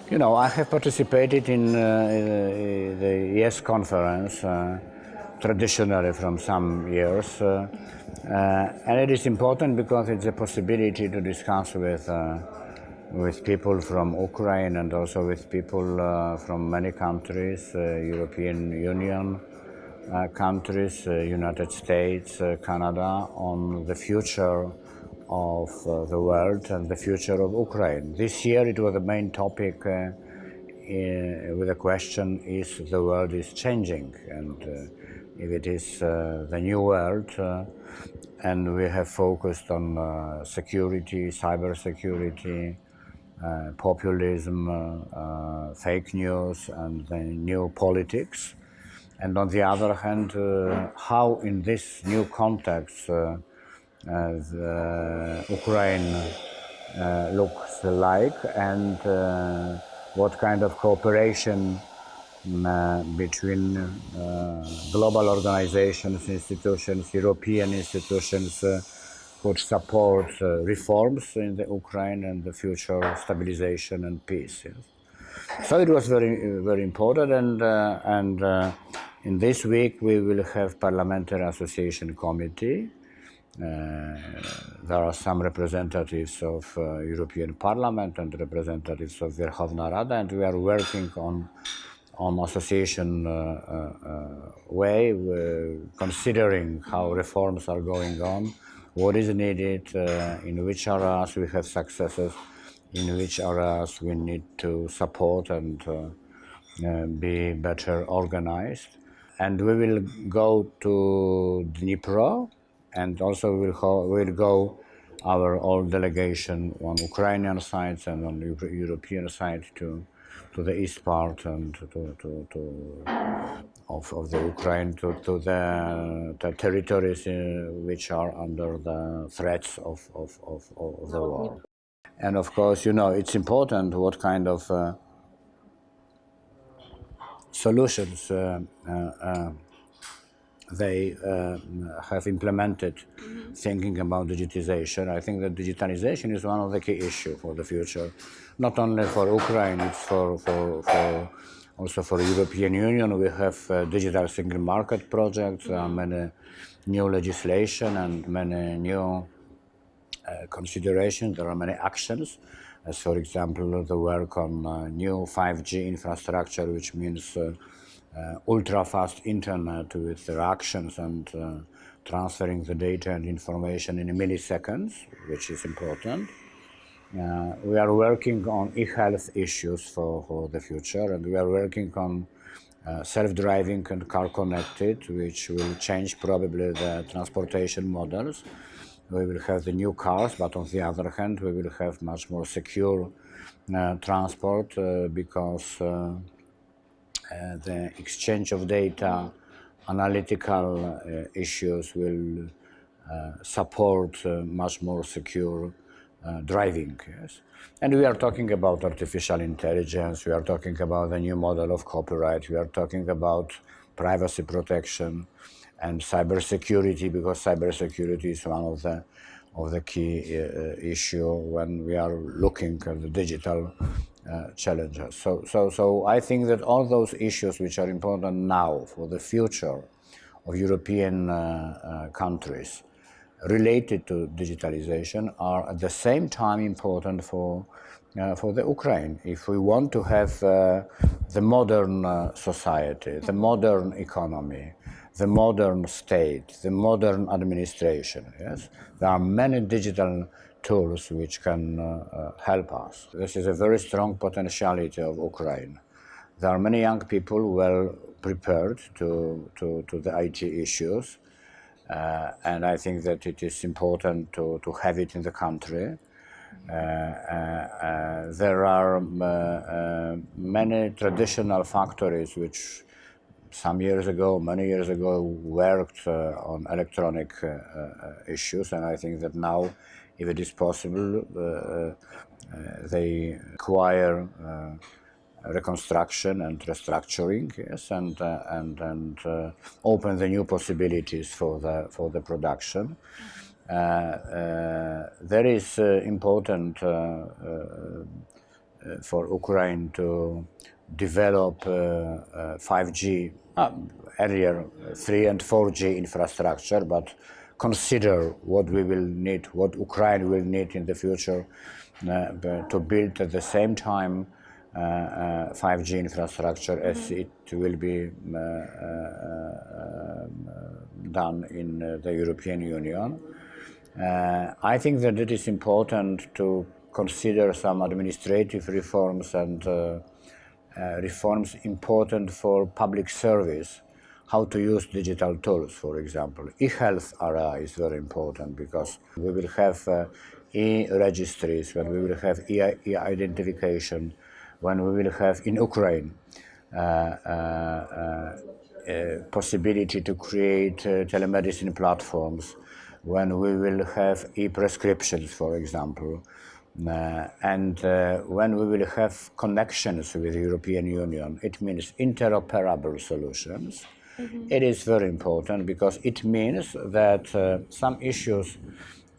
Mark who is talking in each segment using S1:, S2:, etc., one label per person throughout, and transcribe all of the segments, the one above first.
S1: You know, I have participated in the YES conference traditionally from some years, and it is important because it's a possibility to discuss with people from Ukraine and also with people from many countries, European Union countries, United States, Canada, on the future of the world and the future of Ukraine. This year it was the main topic with the question, is the world is changing, and if it is the new world, and we have focused on security, cyber security, populism, fake news, and the new politics. And on the other hand, how in this new context Ukraine looks like, and what kind of cooperation between global organizations, institutions, European institutions could support reforms in the Ukraine and the future stabilization and peace. Yes. So it was very, very important, and in this week we will have Parliamentary Association Committee. There are some representatives of European Parliament and representatives of Verkhovna Rada, and we are working on association way, considering how reforms are going on, what is needed, in which areas we have successes, in which areas we need to support and be better organized. And we will go to Dnipro, and also we'll go our old delegation on Ukrainian side and on European side to the east part and of the Ukraine, to the territories which are under the threats of the war. And of course, you know, it's important what kind of solutions they have implemented, thinking about digitization. I think that digitalization is one of the key issues for the future, not only for Ukraine, it's for also for European Union. We have digital single market projects, many new legislation and many new considerations. There are many actions, as for example the work on new 5G infrastructure, which means ultra-fast internet with reactions and transferring the data and information in milliseconds, which is important. We are working on e-health issues for the future, and we are working on self-driving and car-connected, which will change probably the transportation models. We will have the new cars, but on the other hand, we will have much more secure transport because the exchange of data, analytical issues will support much more secure driving. Yes. And we are talking about artificial intelligence, we are talking about a new model of copyright, we are talking about privacy protection and cybersecurity, because cybersecurity is one of the key issue when we are looking at the digital challenges. So I think that all those issues which are important now for the future of European countries related to digitalization are at the same time important for the Ukraine. If we want to have the modern society, the modern economy, the modern state, the modern administration, yes, there are many digital tools which can help us. This is a very strong potentiality of Ukraine. There are many young people well prepared to the IT issues, and I think that it is important to have it in the country. There are many traditional factories which some years ago, many years ago, worked on electronic issues, and I think that now, if it is possible, they require reconstruction and restructuring, yes, and open the new possibilities for the production. There is important for Ukraine to develop 5G, earlier 3 and 4G infrastructure, but consider what we will need, what Ukraine will need in the future to build at the same time 5G infrastructure as it will be done in the European Union. I think that it is important to consider some administrative reforms and reforms important for public service, how to use digital tools, for example. E-health area is very important because we will have e-registries, when we will have e-identification, when we will have in Ukraine possibility to create telemedicine platforms, when we will have e-prescriptions, for example, and when we will have connections with the European Union, it means interoperable solutions. It is very important because it means that some issues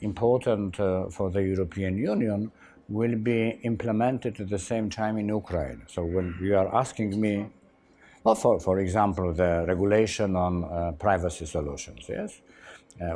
S1: important for the European Union will be implemented at the same time in Ukraine. So when you are asking me, well, for example, the regulation on privacy solutions, yes?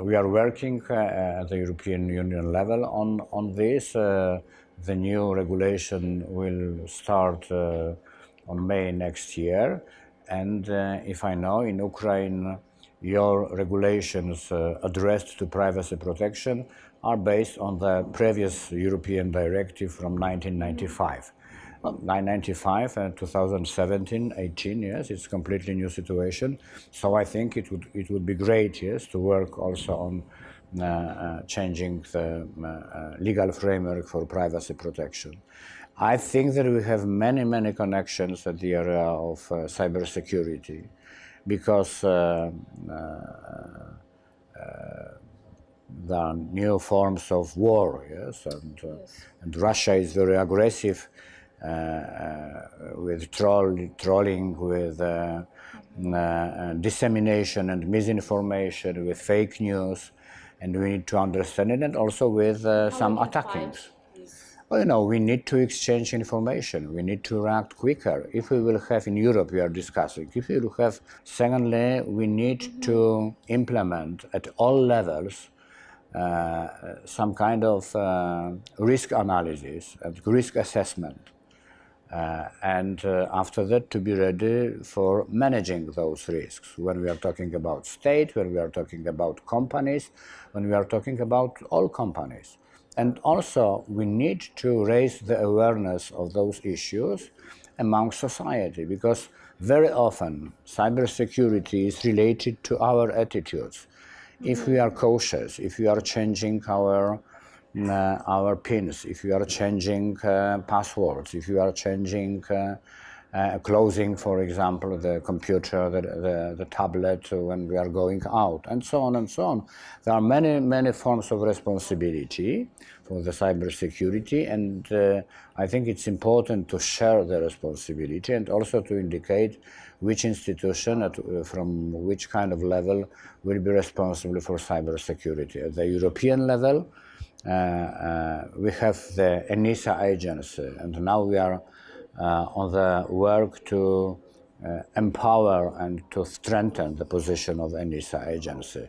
S1: We are working at the European Union level on this. The new regulation will start on May next year. And if I know, in Ukraine, your regulations addressed to privacy protection are based on the previous European directive from 1995. 1995 and 2017, 18, yes, it's a completely new situation. So I think it would be great, yes, to work also on changing the legal framework for privacy protection. I think that we have many connections at the area of cybersecurity, because there are new forms of war, yes, and Russia is very aggressive with trolling, with dissemination and misinformation, with fake news, and we need to understand it, and also with some attackings. Well, you know, we need to exchange information. We need to react quicker. If we will have, in Europe we are discussing, if we will have, secondly, we need to implement at all levels some kind of risk analysis and risk assessment. And after that, to be ready for managing those risks, when we are talking about state, when we are talking about companies, when we are talking about all companies. And also, we need to raise the awareness of those issues among society, because very often cybersecurity is related to our attitudes. If we are cautious, if we are changing our pins, if you are changing passwords, if you are changing closing, for example, the computer, the tablet when we are going out, and so on and so on. There are many forms of responsibility for the cybersecurity, and I think it's important to share the responsibility and also to indicate which institution from which kind of level will be responsible for cybersecurity. At the European level, we have the ENISA agency, and now we are on the work to empower and to strengthen the position of ENISA agency.